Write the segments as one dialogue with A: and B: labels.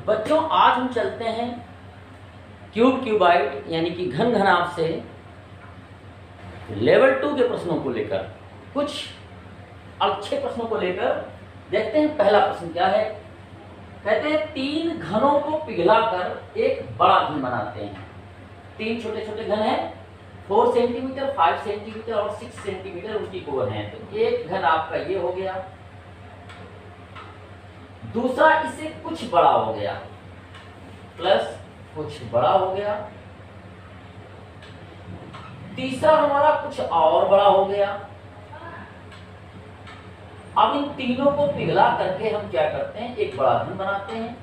A: बच्चों आज हम चलते हैं क्यूबाइट यानी कि घन घनाभ से लेवल 2 के प्रश्नों को लेकर, कुछ अच्छे प्रश्नों को लेकर देखते हैं। पहला प्रश्न क्या है? कहते हैं 3 घनों को पिघलाकर एक बड़ा घन बनाते हैं। 3 छोटे छोटे घन हैं, 4 सेंटीमीटर, 5 सेंटीमीटर और 6 सेंटीमीटर उनकी कोर है। तो एक घन आपका ये हो गया, दूसरा इससे कुछ बड़ा हो गया, प्लस कुछ बड़ा हो गया, तीसरा हमारा कुछ और बड़ा हो गया। अब इन तीनों को पिघला करके हम क्या करते हैं? एक बड़ा घन बनाते हैं।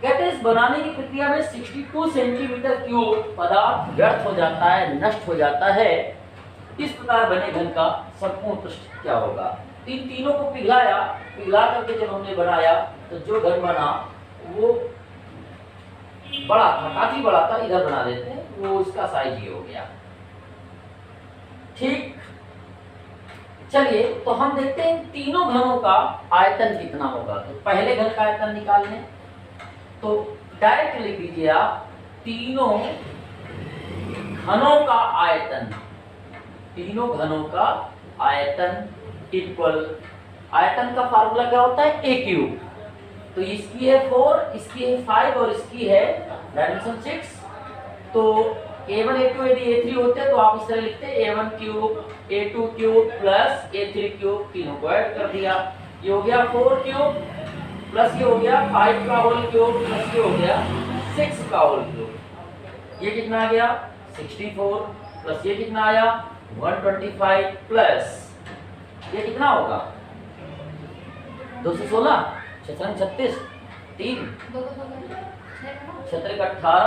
A: कहते हैं इस बनाने की प्रक्रिया में 62 सेंटीमीटर क्यूब पदार्थ व्यर्थ हो जाता है, नष्ट हो जाता है। इस प्रकार बने घन का संपूर्ण पृष्ठ क्या होगा? इन तीनों को पिघला करके जब हमने बनाया तो जो घन बना वो बड़ा था, काफी बड़ा था। इधर बना देते हैं, वो इसका साइज ये हो गया। ठीक, चलिए तो हम देखते हैं तीनों घनों का आयतन कितना होगा। तो पहले घन का आयतन निकाल लें, तो डायरेक्ट लिख दीजिए आप तीनों घनों का आयतन। तीनों घनों का आयतन इक्वल, आयतन का फार्मूला क्या होता है? ए क्यूब। तो इसकी है 4, इसकी है 5 और इसकी है डायमेंशन 6। तो a1 a2 यदि a3 होते तो आप इस तरह लिखते a1 cube, a2 cube plus a3 cube, तीनों को ऐड कर दिया। ये हो गया 4 क्यूब प्लस ये हो गया 5 का होल क्यूब प्लस ये हो गया 6 का होल क्यूब। ये कितना आ गया? 64 प्लस ये कितना आया? 125 प्लस ये कितना होगा? 216, 36, 3, 17 का 18,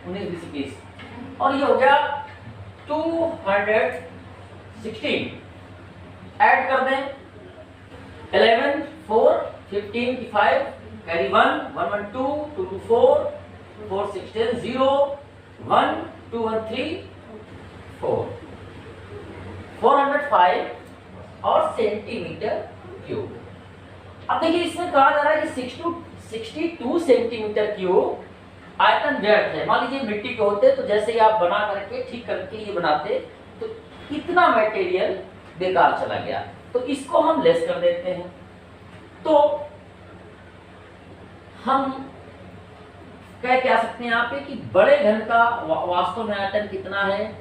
A: 19, 20, 21 और ये हो गया 216। ऐड कर दें 11, 4, 15 की 5, कैरी 1, 1, 1, 2, 2, 2, 4, 4, 6, 10, 0, 1, 2, 1, 3, 4, 405 और सेंटीमीटर क्यूब। अब देखिए इसमें कहा जा रहा है कि 62 सेंटीमीटर क्यूब आयतन व्यर्थ है। मान लीजिए मिट्टी के होते तो जैसे ही आप बना करके ठीक करके ये बनाते तो इतना मटेरियल बेकार चला गया। तो इसको हम लेस कर देते हैं। तो हम क्या सकते हैं यहाँ पे कि बड़े घन का वास्तव में आयतन कितना है?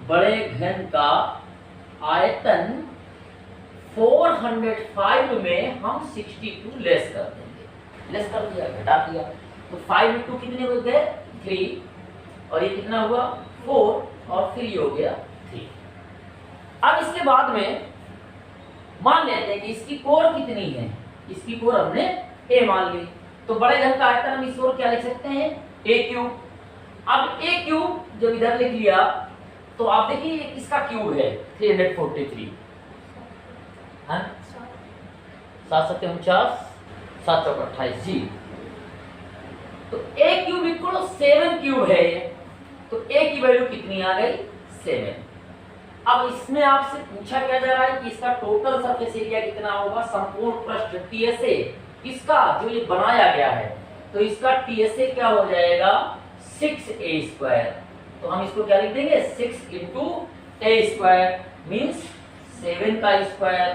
A: बड़े घन का आयतन 405 में हम 62 लेस कर देंगे। लेस कर दिया, घटा दिया, तो 5 में 2 कितने हो गए? 3 और ये कितना हुआ? 4 और फिर ये हो गया 3। अब इसके बाद में मान लेते हैं कि इसकी कोर कितनी है। इसकी कोर हमने a मान ली, तो बड़े घन का आयतन हम इस ओर क्या लिख सकते हैं? a cube. अब a क्यूब जब इधर लिख लिया तो आप देखिए इसका क्यूब है 343, 7 7 49, 7 चौक 28 जी। तो a क्यूब इक्वल 7 क्यूब है ये। तो a की वैल्यू कितनी आ गई? 7। अब इसमें आपसे पूछा क्या जा रहा है कि इसका टोटल सरफेस एरिया कितना होगा? संपूर्ण पृष्ठ TSA इसका जो ये बनाया गया है, तो इसका TSA क्या हो जाएगा? 6a²। तो हम इसको क्या लिख देंगे? 6 × a² मीन्स 7 का स्क्वायर।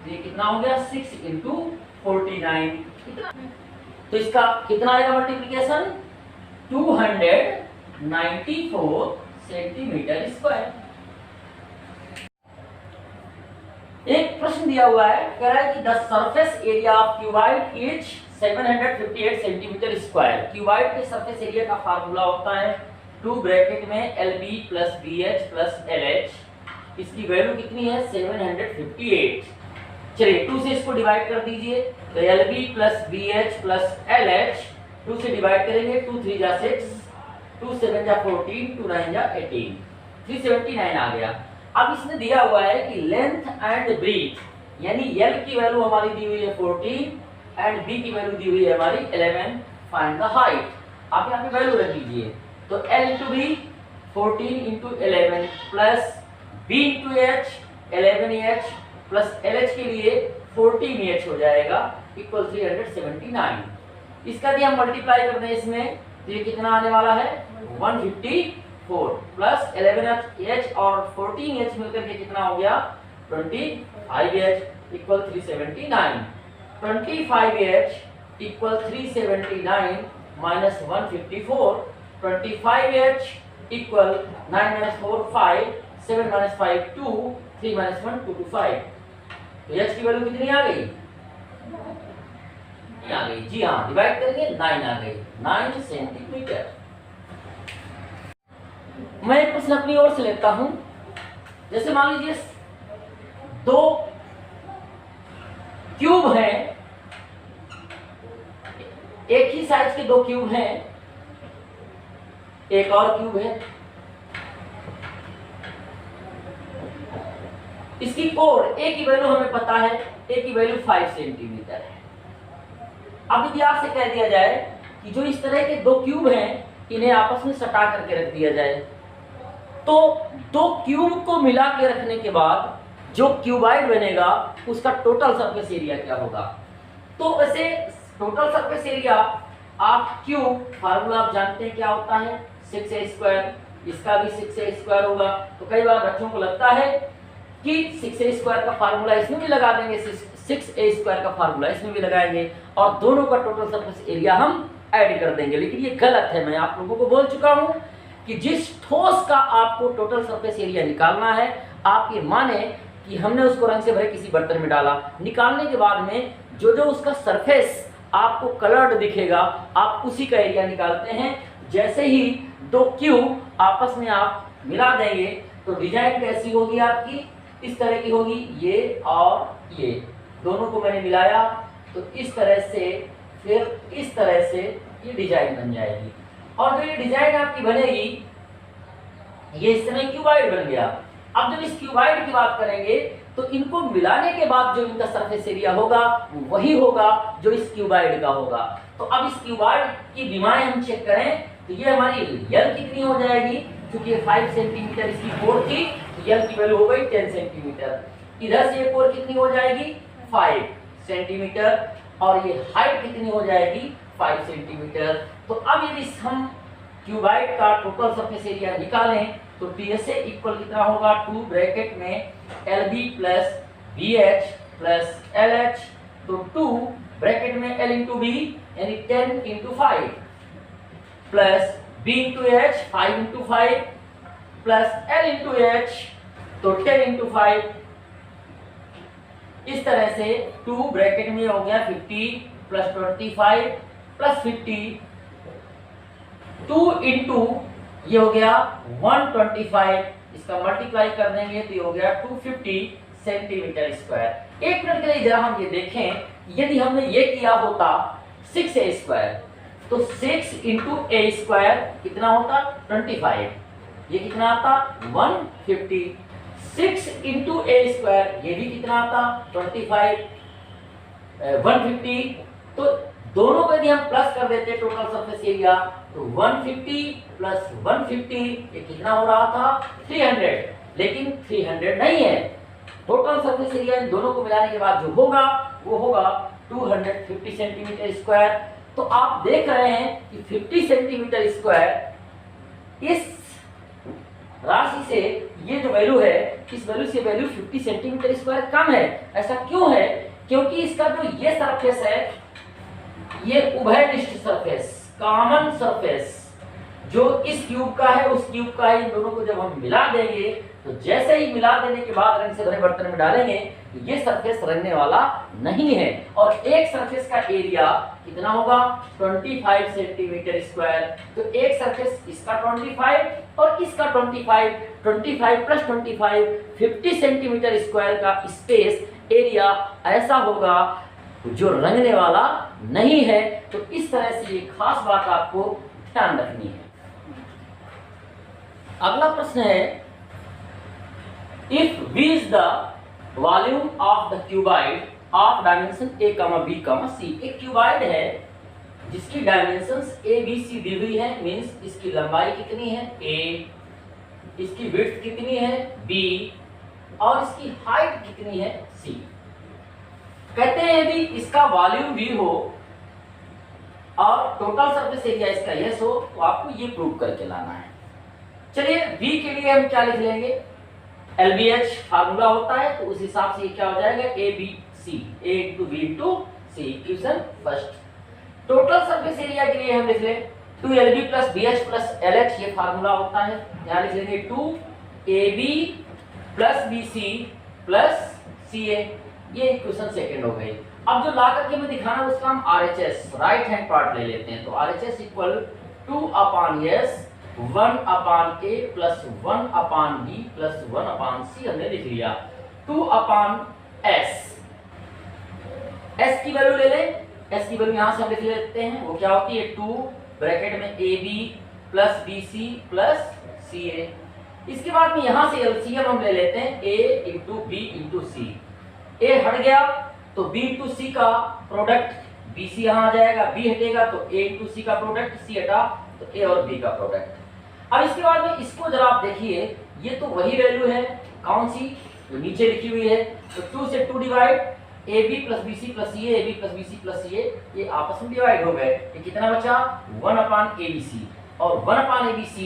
A: ये कितना हो गया? 6 × 49 कितना? तो इसका कितना आएगा मल्टीप्लिकेशन? 294 centimetre square. एक प्रश्न दिया हुआ है, कह रहा है कि the surface area of cuboid is 758 centimetre square. Cuboid के सरफेस एरिया का फार्मूला होता है 2 ब्रैकेट में LB + BH + LH। इसकी वैल्यू कितनी है? 758। चलिए 2 से इसको डिवाइड कर दीजिए, तो LB + BH + LH 2 से डिवाइड करेंगे, 2 3 जा 6, 2 7 जा 14, 2 9 जा 18, 379 आ गया। अब इसने दिया हुआ है कि लेंथ एंड ब्रीथ यानी L की वैल्यू हमारी दी हुई है 14 एंड B की वैल्यू दी हुई है हमारी 11। Find the height. आप यहाँ पे वैल्यू रख लीजिए, तो L × B 14 × 11 plus B × H 11H plus LH के लिए 14H हो जाएगा इक्वल 379। इसका भी हम मल्टीप्लाई कर दें इसमें तो ये कितना आने वाला है 154 प्लस 11h और 14h मिलकर के कितना हो गया 25h equal 379। 25h equal 379 minus 154। 25h equal 9 minus 4 5 7 minus 5 2 3 minus 1 2 to 5। तो h की वैल्यू कितनी आ गई आ गई जी हाँ, डिवाइड करेंगे 9 आ गई 9 सेंटीमीटर। मैं एक प्रश्न अपनी ओर से लेता हूं। जैसे मान लीजिए दो क्यूब हैं, एक ही साइज के दो क्यूब हैं, एक और क्यूब है, इसकी कोण ए की वैल्यू हमें पता है, ए की वैल्यू 5 सेंटीमीटर है। अब यदि आपसे कह दिया जाए कि जो इस तरह के दो क्यूब हैं इन्हें आपस में सटा करके रख दिया जाए, तो दो क्यूब को मिला के रखने के बाद जो क्यूबाइड बनेगा उसका टोटल सरफेस एरिया क्या होगा। तो वैसे टोटल सरफेस एरिया आप क्यूब फार्मूला आप जानते हैं क्या होता है 6a², इसका भी 6a² होगा। तो कई बार बच्चों को लगता है कि 6a² का फार्मूला इसमें भी लगा देंगे, 6a² का फार्मूला इसमें भी लगाएंगे और दोनों का टोटल सरफेस एरिया हम ऐड कर देंगे, लेकिन ये गलत है। मैं आप लोगों को बोल चुका हूं कि जिस ठोस का आपको टोटल सरफेस एरिया निकालना है, आप ये माने कि हमने उसको रंग से भरे किसी बर्तन में डाला, निकालने के बाद में जो जो उसका सरफेस आपको कलर्ड दिखेगा आप उसी का एरिया निकालते हैं। जैसे ही दो क्यूब आपस में आप मिला देंगे तो डिजाइन कैसी होगी आपकी, इस तरह की होगी। ये और ये दोनों को मैंने मिलाया तो इस तरह से, फिर इस तरह से ये डिजाइन बन जाएगी। और जो ये डिजाइन आपकी बनेगी ये इस समय क्यूबाइड बन गया। अब जब इस क्यूबाइड की बात करेंगे तो इनको मिलाने के बाद जो इनका सरफेस एरिया होगा वही होगा जो इस क्यूबाइड का होगा। तो अब इस क्यूबाइड की विमाएं हम चेक करें तो ये हमारी यल कितनी हो जाएगी, क्योंकि ये 5 सेंटीमीटर इसकी कोण थी तो यल की वैल्यू हो गई 10 सेंटीमीटर। इधर से ये कोण कितनी हो जाएगी 5 सेंटीमीटर और ये हाइट कितनी हो जाएगी 5 सेंटीमीटर। तो अब यदि हम क्यूबाइड का टोटल सरफेस एरिया निकालें तो TSA इक्वल कितना होगा 2 ब्रैकेट में LB plus BH plus LH, तो 2 ब्रैकेट में L इंटू B यानी 10 into 5 plus B into H 5 into 5 plus L into H तो 10 इंटू 5। इस तरह से 2 ब्रैकेट में हो गया 50 प्लस 25 प्लस 50, 2 इंटू ये हो गया 125, इसका मल्टीप्लाई कर देंगे तो ये हो गया 250 सेंटीमीटर स्क्वायर। एक मिनट के लिए जरा हम ये देखें, यदि हमने ये किया होता 6a² तो 6 इंटू a² कितना होता 25, ये कितना आता 150। 6 इंटू a² ये भी कितना आता 25 150। तो दोनों को यदि हम प्लस कर देते टोटल सरफेस एरिया तो 150 प्लस 150 ये कितना हो रहा था 300, लेकिन 300 नहीं है। टोटल सरफेस एरिया इन दोनों को मिलाने के बाद जो होगा वो होगा 250 सेंटीमीटर स्क्वायर। तो आप देख रहे हैं कि 50 सेंटीमीटर स्क्वायर इस राशि से ये जो वैल्यू है इस वैल्यू से वैल्यू 50 सेंटीमीटर स्क्वायर कम है। ऐसा क्यों है, क्योंकि इसका जो ये सरफेस है ये उभयनिष्ठ सरफेस, कॉमन सरफेस जो इस क्यूब का है उस क्यूब का है, इन दोनों को जब हम मिला देंगे तो जैसे ही मिला देने के बाद रंग से भरे बर्तन में डालेंगे तो ये सरफेस रंगने वाला नहीं है। और एक सरफेस का एरिया कितना होगा 25 सेंटीमीटर स्क्वायर। तो एक सरफेस इसका 25 और इसका 25 प्लस 25 50 सेंटीमीटर स्क्वायर का स्पेस एरिया ऐसा होगा जो रंगने वाला नहीं है। तो इस तरह से ये खास बात आपको ध्यान रखनी है। अगला प्रश्न है, if V is the volume of the cuboid of dimension A, B, C। एक क्यूबाइड है जिसकी डायमेंशंस A, B, C दी हुई है, मींस इसकी लंबाई कितनी है A, इसकी विड्थ कितनी है B और इसकी हाइट कितनी है C। कहते हैं यदि इसका वॉल्यूम V हो और टोटल सरफेस एरिया इसका यस हो तो आपको ये प्रूव करके लाना है। चलिए V के लिए हम क्या लिख लेंगे, LBH फार्मूला होता है तो उस हिसाब से ये क्या हो जाएगा, ABC A into B into C, equation first. Total surface area के लिए हम लिख लें 2LB plus BH plus LH, ये फार्मूला होता है, यहाँ लिख लेंगे 2AB plus BC plus CA, ये इक्वेशन सेकंड हो गई। अब जो ला करके मैं दिखाना उसका हम RHS राइट हैंड पार्ट ले लेते हैं, तो RHS equal 2/S 1/A plus 1/B plus 1/C हमने लिख लिया। 2/S, S की वैल्यू ले लें, S की वैल्यू यहाँ से हम लिख लेते हैं, वो क्या होती है 2 ब्रैकेट में AB plus BC plus CA। इसके बाद में यहाँ से LCM हम ले लेते हैं A into B into C, A हट गया तो B इंटू C का प्रोडक्ट BC यहाँ आ जाएगा, B हटेगा तो A इंटू C का प्रोडक्ट, C हटा तो A और B का प्रोडक्ट। अब इसके बाद में इसको जरा आप देखिए, ये तो वही वैल्यू है, कौन सी, जो नीचे लिखी हुई है, तो 2 से 2 divide, AB plus BC plus CA, AB plus BC plus CA, ये आपस में डिवाइड हो गए, ये कितना बचा 1/ABC, और 1/ABC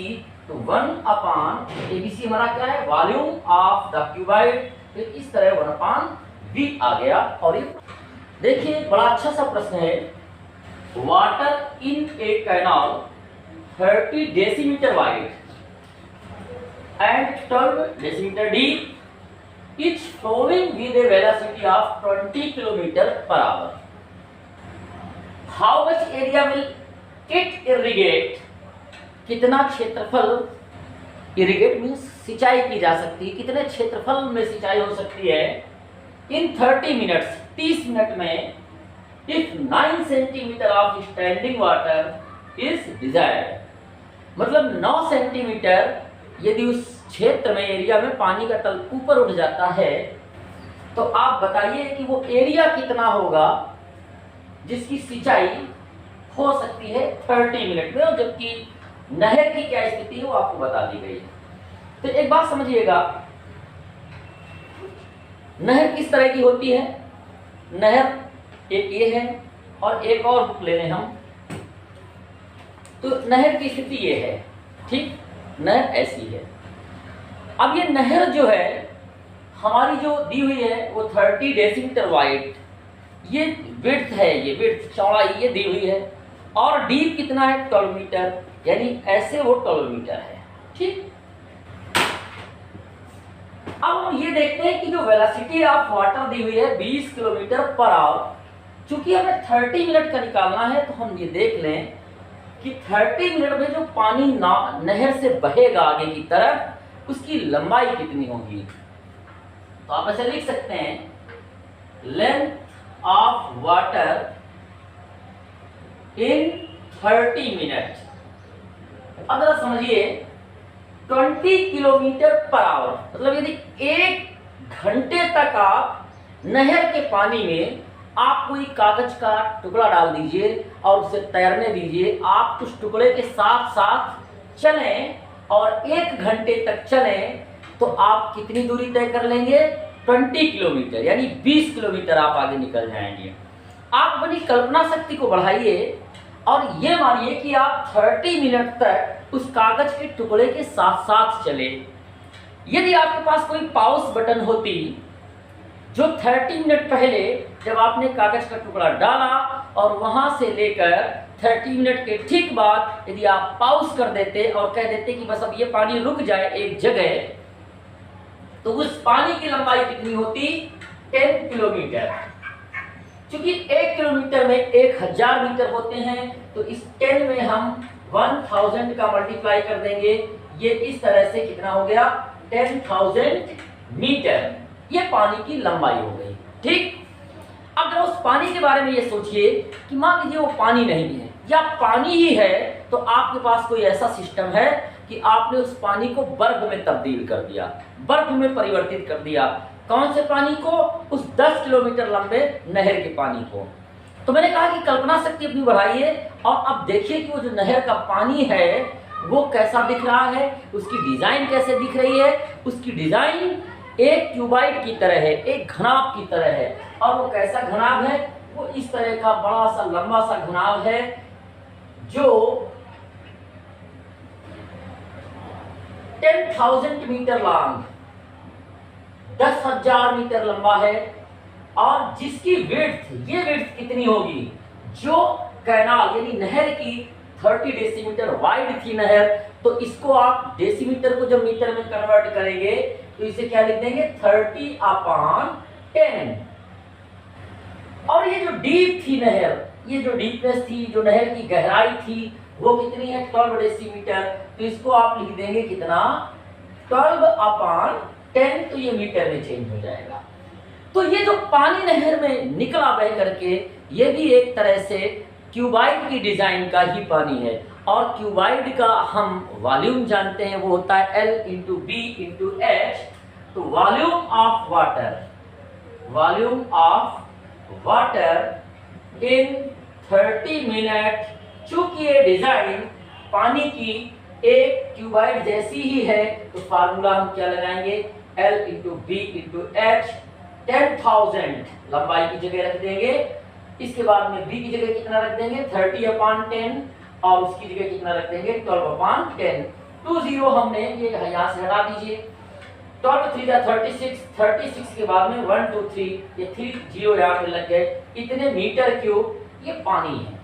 A: तो 1/ABC हमारा क्या है, वॉल्यूम ऑफ द क्यूबाइड, तो इस तरह 1/V आ गया। और ये देखिए बड़ा अच्छा सा प्रश्न है, water in A canal 30 decimetre wide and 12 decimeter deep, each flowing with a velocity of 20 km/h. How much area will it irrigate? कितना क्षेत्रफल, इरिगेट मीन्स सिंचाई की जा सकती है, कितने क्षेत्रफल में सिंचाई हो सकती है इन 30 मिनट्स, 30 मिनट में, if 9 centimetre of standing water is desired, मतलब 9 सेंटीमीटर यदि उस क्षेत्र में, एरिया में पानी का तल ऊपर उठ जाता है, तो आप बताइए कि वो एरिया कितना होगा जिसकी सिंचाई हो सकती है 30 मिनट में, और जबकि नहर की क्या स्थिति है वो आपको बता दी गई है। तो एक बात समझिएगा, नहर किस तरह की होती है, नहर एक ये है और एक और बुक ले लें हम, तो नहर की स्थिति ये है, ठीक, नहर ऐसी है। अब ये नहर जो है हमारी जो दी हुई है वो 30 डेसीमीटर वाइड, ये विड्थ है, ये विड्थ चौड़ाई ये दी हुई है, और डीप कितना है 12 मीटर, यानी ऐसे वो 12 मीटर है, ठीक। अब हम ये देखते हैं कि जो वेलोसिटी ऑफ वाटर दी हुई है 20 km/h, चूंकि हमें 30 मिनट का निकालना है तो हम ये देख लें कि 30 मिनट में जो पानी नहर से बहेगा आगे की तरफ, उसकी लंबाई कितनी होगी। तो आप ऐसे लिख सकते हैं, length of water in 30 minute. अब जरा समझिए 20 km/h, मतलब यदि 1 घंटे तक आप नहर के पानी में आप कोई कागज का टुकड़ा डाल दीजिए और उसे तैरने दीजिए, आप उस टुकड़े के साथ साथ चलें और 1 घंटे तक चलें, तो आप कितनी दूरी तय कर लेंगे 20 किलोमीटर, यानी 20 किलोमीटर आप आगे निकल जाएंगे। आप अपनी कल्पना शक्ति को बढ़ाइए और ये मानिए कि आप 30 मिनट तक उस कागज के टुकड़े के साथ साथ चले। यदि आपके पास कोई पॉज बटन होती जो 30 मिनट पहले जब आपने कागज का टुकड़ा डाला और वहां से लेकर 30 मिनट के ठीक बाद यदि आप पॉज कर देते और कह देते कि बस अब ये पानी रुक जाए एक जगह, तो उस पानी की लंबाई कितनी होती 10 किलोमीटर। क्योंकि 1 किलोमीटर में 1000 मीटर होते हैं, तो इस 10 में हम 1000 का मल्टीप्लाई कर देंगे, ये इस तरह से कितना हो गया 10,000 मीटर, ये पानी की लंबाई हो गई, ठीक। अब जरा उस पानी के बारे में ये सोचिए कि मान लीजिए वो पानी नहीं है या पानी ही है, तो आपके पास कोई ऐसा सिस्टम है कि आपने उस पानी को बर्फ में तब्दील कर दिया, बर्फ में परिवर्तित कर दिया। कौन से पानी को? उस 10 किलोमीटर लंबे नहर के पानी को। तो मैंने कहा कि कल्पना शक्ति अपनी बढ़ाइए और अब देखिए कि वो जो नहर का पानी है वो कैसा दिख रहा है, उसकी डिजाइन कैसे दिख रही है। उसकी डिजाइन एक क्यूबाइड की तरह है, एक घनाभ की तरह है। और वो कैसा घनाभ है? वो इस तरह का बड़ा सा लंबा सा घनाभ है। जो 10,000 मीटर लॉन्ग, 10,000 मीटर लंबा है, और जिसकी विड्थ, ये विड्थ कितनी होगी, जो कैनाल यानी नहर की 30 डेसीमीटर वाइड थी नहर, तो इसको आप डेसीमीटर को जब मीटर में कन्वर्ट करेंगे तो इसे क्या लिख देंगे, 30/10। और ये जो डीप थी नहर, ये जो डीपनेस थी, जो नहर की गहराई थी, वो कितनी है, 12 डेसीमीटर, तो इसको आप लिख देंगे कितना, 12/10, तो ये मीटर में चेंज हो जाएगा। तो ये जो पानी नहर में निकला बह करके, ये भी एक तरह से क्यूबाइड की डिजाइन का ही पानी है, और क्यूबाइड का हम वॉल्यूम जानते हैं, वो होता है L × B × H। तो volume of water in 30 minute, चूंकि ये डिजाइन पानी की एक क्यूबाइड जैसी ही है, तो फार्मूला हम क्या लगाएंगे, L × B × H, 10,000 लंबाई की जगह रख देंगे, इसके बाद में B की जगह कितना रख देंगे, 30/10, और उसकी जगह कितना रख देंगे, 12/10। 20 हमने ये यहाँ से हटा दीजिए, 12 3 36, 36 के बाद में 1 2 3, ये 3 0 यहाँ पे लग गए, इतने मीटर क्यूब ये पानी है।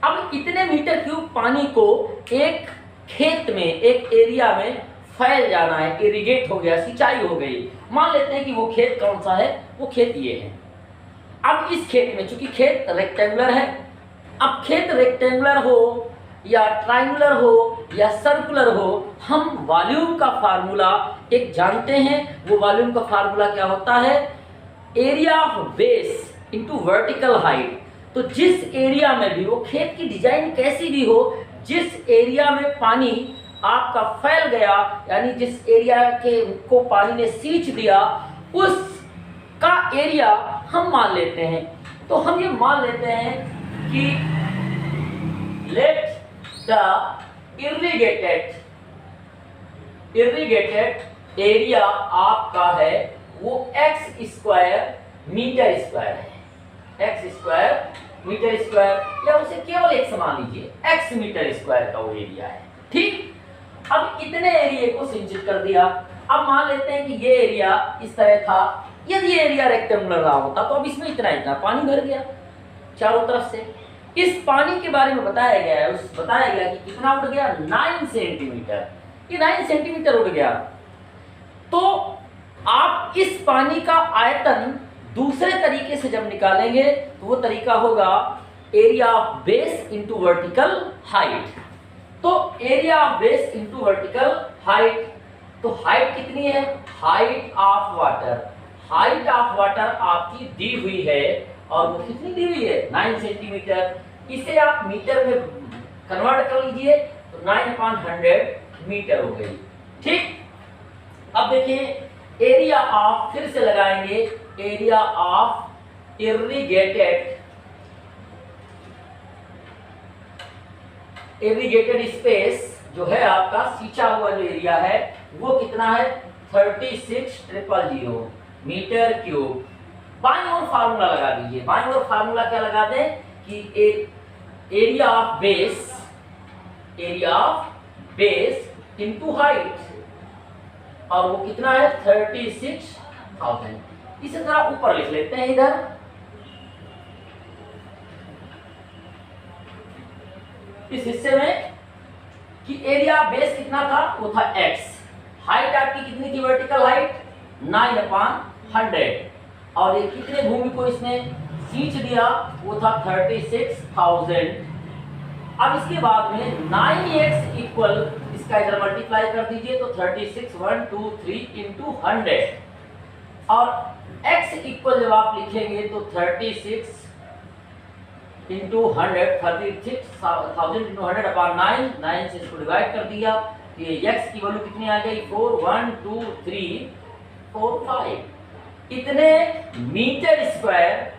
A: अब इतने मीटर क्यूब पानी को एक खेत में, एक एरिया में फैल जाना है, इरिगेट हो गया, सिंचाई हो गई। मान लेते हैं कि वो खेत कौन सा है, वो खेत ये है। अब इस खेत में, चूंकि खेत रेक्टेंगुलर है, अब खेत रेक्टेंगुलर हो या ट्रायंगुलर हो या सर्कुलर हो, हम वॉल्यूम का फार्मूला एक जानते हैं। वो वॉल्यूम का फार्मूला क्या होता है, area of base into vertical height. तो जिस एरिया में भी, वो खेत की डिजाइन कैसी भी हो, जिस एरिया में पानी आपका फैल गया, यानी जिस एरिया के को पानी ने सींच दिया, उसका एरिया हम मान लेते हैं। तो हम ये मान लेते हैं कि लेट द इरिगेटेड एरिया आपका है वो x² मीटर स्क्वायर है, x² मीटर स्क्वायर, या उसे केवल एक मान लीजिए, x मीटर स्क्वायर का वो एरिया है। ठीक, अब इतने एरिया को सिंचित कर दिया। अब मान लेते हैं कि ये एरिया इस तरह था, यदि ये एरिया रेक्टेंगुलर रहा होता तो अब इसमें इतना पानी भर गया चारों तरफ से। इस पानी के बारे में बताया गया है, बताया गया कि कितना उठ गया, 9 सेंटीमीटर, ये 9 सेंटीमीटर उठ गया। तो आप इस पानी का आयतन दूसरे तरीके से जब निकालेंगे तो वो तरीका होगा area of base into vertical height. तो area of base into vertical height, तो हाइट कितनी है, हाइट ऑफ वाटर आपकी दी हुई है, और वो कितनी दी हुई है, 9 सेंटीमीटर। इसे आप मीटर में कन्वर्ट कर लीजिए तो 9/100 मीटर हो गई। ठीक, अब देखिए एरिया ऑफ, फिर से लगाएंगे, एरिया ऑफ इरिगेटेड स्पेस जो है आपका, सींचा हुआ जो एरिया है, वो कितना है, 36,000 मीटर क्यूब। बाईं ओर फार्मूला लगा दीजिए, बाईं ओर फार्मूला क्या लगा दें कि area of base into height, और वो कितना है, 36,000। इसे जरा ऊपर लिख लेते हैं इधर, इस हिस्से में, कि एरिया बेस कितना था, वो था x, हाइट आपकी कितनी थी, वर्टिकल हाइट 9/100, और ये कितने भूमि को इसने सींच दिया, वो था 36,000। अब इसके बाद में 9x इक्वल, इसका इधर मल्टीप्लाई कर दीजिए तो 36 1 2 3 इंटू 100, और x इक्वल जब आप लिखेंगे तो 36 इंटू 100, 36,000 इंटू 100/9, 9 से इसको डिवाइड कर दिया, ये x की वैल्यू कितनी आ गई, 4 1 2 3 4 5, इतने मीटर स्क्वायर,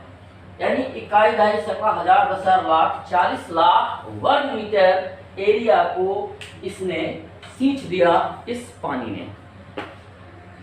A: यानी इकाई दहाई सका हजार दशहर लाख 40 लाख वर्ग मीटर एरिया को इसने सींच दिया इस पानी ने।